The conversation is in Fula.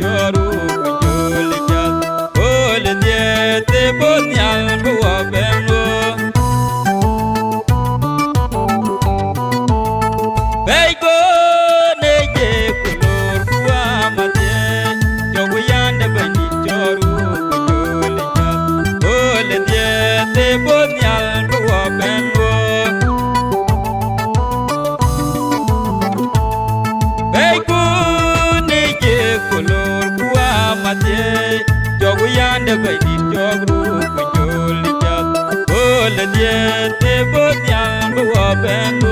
choru kunjulikat ole die te bonyal bo bengo beigo neje kulor kuamate jogu yande bani choru kunjulikat ole die te bonyal bo bengo beigo neje kulor kuamate jogu yande bani choru kunjulikat ole die te bonyal bo bengo